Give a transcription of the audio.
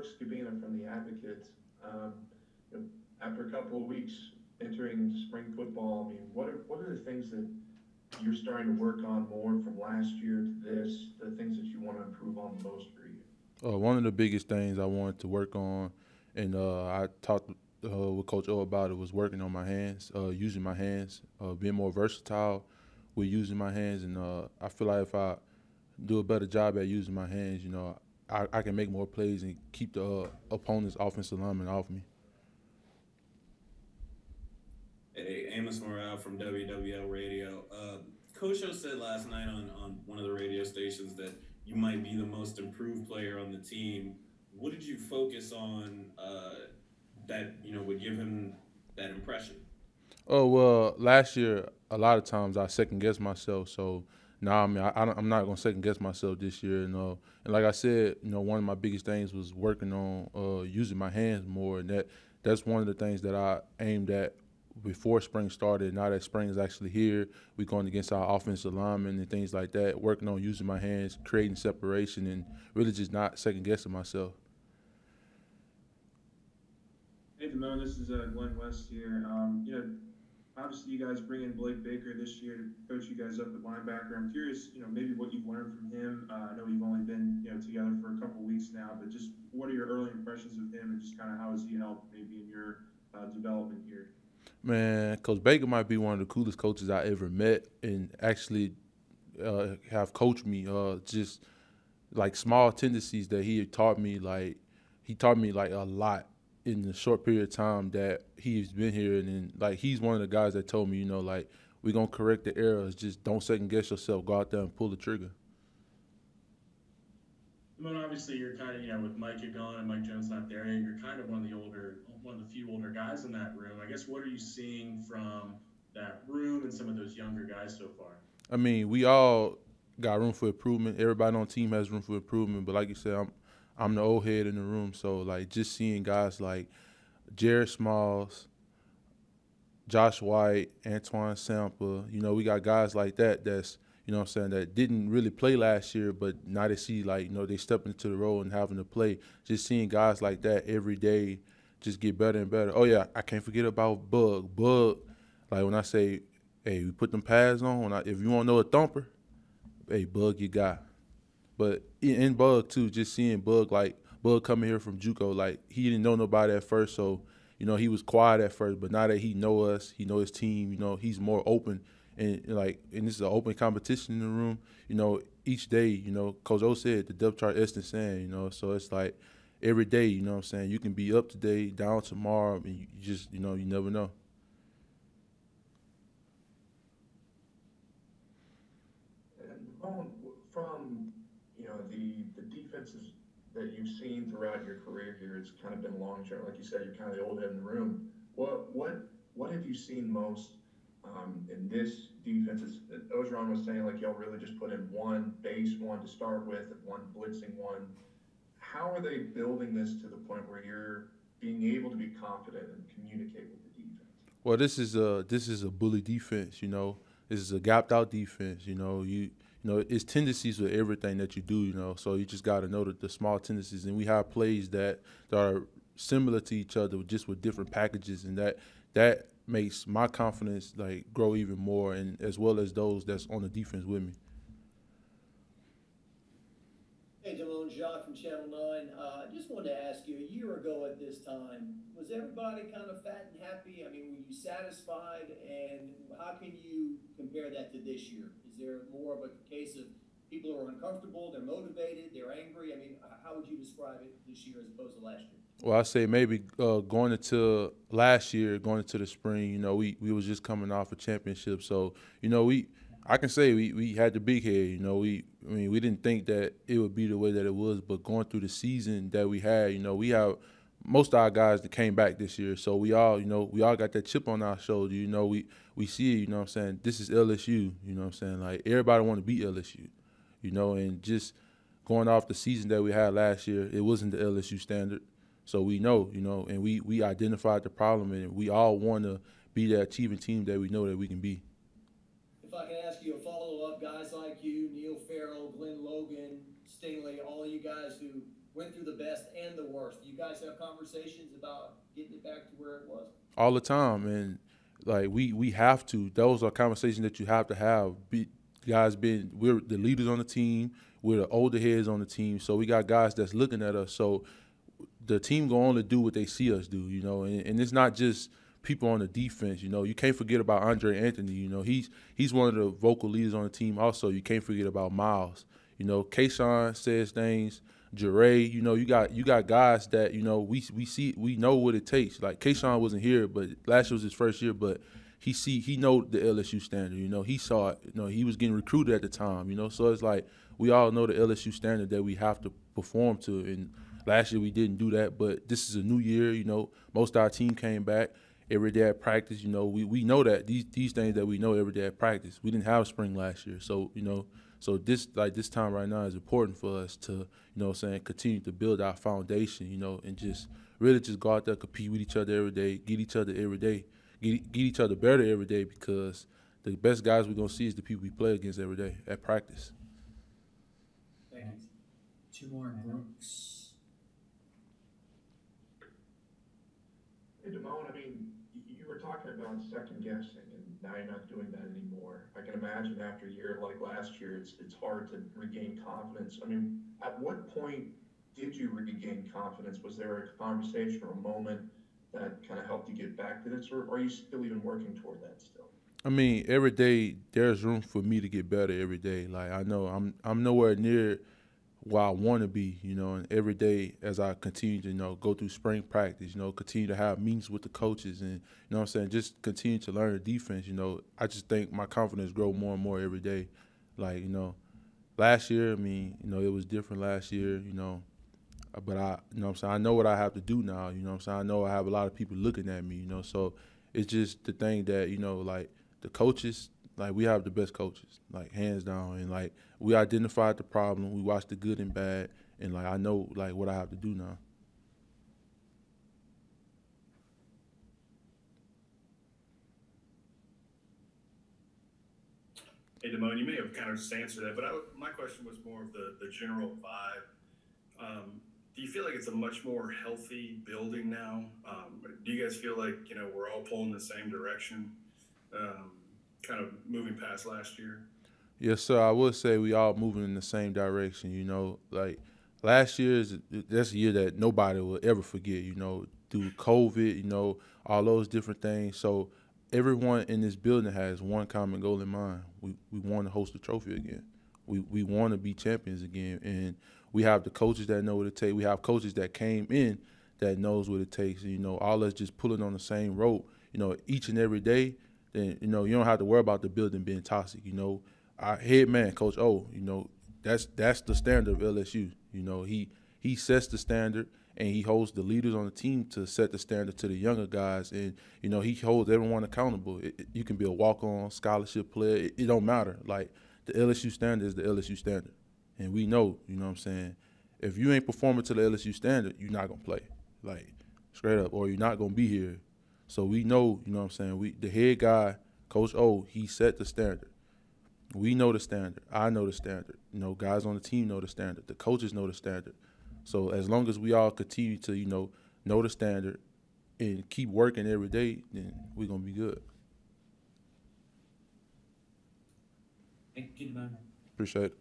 Scabina from the Advocates. You know, after a couple of weeks entering spring football, I mean, what are the things that you're starting to work on more from last year to this? The things that you want to improve on the most for you? One of the biggest things I wanted to work on, and I talked with Coach O about it, was working on my hands, using my hands, being more versatile with using my hands. And I feel like if I do a better job at using my hands, I can make more plays and keep the opponent's offensive lineman off me. Hey, Amos Morale from WWL Radio. Coach O said last night on one of the radio stations that you might be the most improved player on the team. What did you focus on that would give him that impression? Oh well, last year a lot of times I second guess myself. So now I mean I'm not gonna second guess myself this year. And like I said, one of my biggest things was working on using my hands more, and that's one of the things that I aimed at before spring started. Now that spring is actually here, we're going against our offensive linemen and things like that. Working on using my hands, creating separation, and really just not second guessing myself. Hey, Damone, this is Glenn West here. Obviously you guys bring in Blake Baker this year to coach you guys up at linebacker. I'm curious, maybe what you've learned from him. I know you've only been, together for a couple weeks now, but just what are your early impressions of him and just kind of how has he helped maybe in your development here? Man, Coach Baker might be one of the coolest coaches I ever met, and actually have coached me. Just like small tendencies that he had taught me. Like he taught me like a lot in the short period of time that he's been here, and then like he's one of the guys that told me, like we're gonna correct the errors. Just don't second guess yourself. Go out there and pull the trigger. Well, obviously, you're kind of, with Micah gone and Mike Jones not there, you're kind of one of the few older guys in that room. I guess what are you seeing from that room and some of those younger guys so far? I mean, we all got room for improvement. Everybody on the team has room for improvement. But like you said, I'm the old head in the room. So like just seeing guys like Jared Smalls, Josh White, Antoine Sampa. We got guys like that that's, what I'm saying, that didn't really play last year, but now they see like, they stepping into the role and having to play. Just seeing guys like that every day just get better and better. Oh yeah, I can't forget about Bug. Bug, like when I say, hey, we put them pads on, if you want to know a thumper, hey, Bug you got. But in Bug too, just seeing Bug, like Bug coming here from JUCO, like he didn't know nobody at first, so he was quiet at first. But now that he know us, he know his team, he's more open, and this is an open competition in the room. Each day, Coach O said the depth chart is the same, so it's like every day, what I'm saying, you can be up today, down tomorrow, and you just, you never know. And from the defenses that you've seen throughout your career here, it's kind of been long term. Like you said, you're kind of the old head in the room. What have you seen most in this defense? Ogeron was saying like y'all really just put in one base one to start with, and one blitzing one. How are they building this to the point where you're being able to be confident and communicate with the defense? Well, this is a bully defense. This is a gapped out defense. It's tendencies with everything that you do. So you just got to know the small tendencies, and we have plays that are similar to each other, just with different packages, and that makes my confidence like grow even more, and as well as those that's on the defense with me. Hey, Damone Jacques from Channel 9. I just wanted to ask you, a year ago at this time, was everybody kind of fat and happy? I mean, were you satisfied? And how can you compare that to this year? Is there more of a case of people who are uncomfortable, they're motivated, they're angry? I mean, how would you describe it this year as opposed to last year? Well, I say maybe going into last year, going into the spring, we was just coming off a championship, so I can say we had the big head. We didn't think that it would be the way that it was, but going through the season that we had, we have most of our guys that came back this year, so we all got that chip on our shoulder. We see it. What I'm saying, this is LSU. What I'm saying, like everybody want to beat LSU. And just going off the season that we had last year, it wasn't the LSU standard. So we know, and we identified the problem, and we all want to be that achieving team that we know that we can be. If I can ask you a follow up, guys like you, Neil Farrell, Glenn Logan, Stingley, all you guys who went through the best and the worst. Do you guys have conversations about getting it back to where it was? All the time, and like we have to. Those are conversations that you have to have. We're the leaders on the team. We're the older heads on the team, so we got guys that's looking at us. So the team gonna only do what they see us do, you know. And it's not just people on the defense, you know. You can't forget about Andre Anthony, you know. He's one of the vocal leaders on the team. Also, you can't forget about Miles. You know, Kayshawn says things. Jure, you know, you got guys that, you know, we know what it takes. Like Kayshawn wasn't here, but last year was his first year, but he know the LSU standard, you know. He saw it, you know, he was getting recruited at the time, you know. So it's like we all know the LSU standard that we have to perform to. And last year we didn't do that, but this is a new year, you know. Most of our team came back every day at practice, you know. We know that these things that we know every day at practice. We didn't have spring last year, so, you know. So this time right now is important for us to, you know what I'm saying, continue to build our foundation, you know, and just really just go out there, compete with each other every day, get each other every day, get each other better every day, because the best guys we're going to see is the people we play against every day at practice. Thank you. Two more, Brooks. Hey, Damone, I mean, you were talking about second guessing, and now you're not doing that anymore. I can imagine after a year like last year, it's hard to regain confidence. I mean, at what point did you regain confidence? Was there a conversation or a moment that kind of helped you get back to this, or are you still even working toward that still? I mean, every day there's room for me to get better every day. Like, I know I'm nowhere near where I want to be, you know, and every day as I continue to, you know, go through spring practice, you know, continue to have meetings with the coaches and, you know what I'm saying, just continue to learn the defense, you know, I just think my confidence grow more and more every day. Like, you know, last year, I mean, you know, it was different last year, you know, but you know what I'm saying, I know what I have to do now, you know what I'm saying, I know I have a lot of people looking at me, you know, so it's just the thing that, you know, like the coaches, like we have the best coaches, like hands down, and like we identified the problem, we watched the good and bad, and like I know like what I have to do now. Hey, Damone, you may have kind of just answered that, but my question was more of the general vibe. Do you feel like it's a much more healthy building now? Do you guys feel like, you know, we're all pulling the same direction, kind of moving past last year? Yes, sir. I would say we all moving in the same direction. You know, like last that's a year that nobody will ever forget. You know, through COVID, you know, all those different things. So everyone in this building has one common goal in mind. We want to host the trophy again. We want to be champions again, and we have the coaches that know what it takes. We have coaches that came in that knows what it takes. And, you know, all us just pulling on the same rope. You know, each and every day. Then, you know, you don't have to worry about the building being toxic. You know, our head man, Coach O, you know, that's the standard of LSU. You know, he sets the standard, and he holds the leaders on the team to set the standard to the younger guys, and you know he holds everyone accountable. You can be a walk-on scholarship player; it don't matter. Like the LSU standard is the LSU standard, and we know, you know what I'm saying. If you ain't performing to the LSU standard, you're not gonna play, like straight up, or you're not gonna be here. So we know, you know what I'm saying. The head guy, Coach O, he set the standard. We know the standard. I know the standard. You know, guys on the team know the standard. The coaches know the standard. So as long as we all continue to, you know the standard and keep working every day, then we're going to be good. Thank you, Damone. Appreciate it.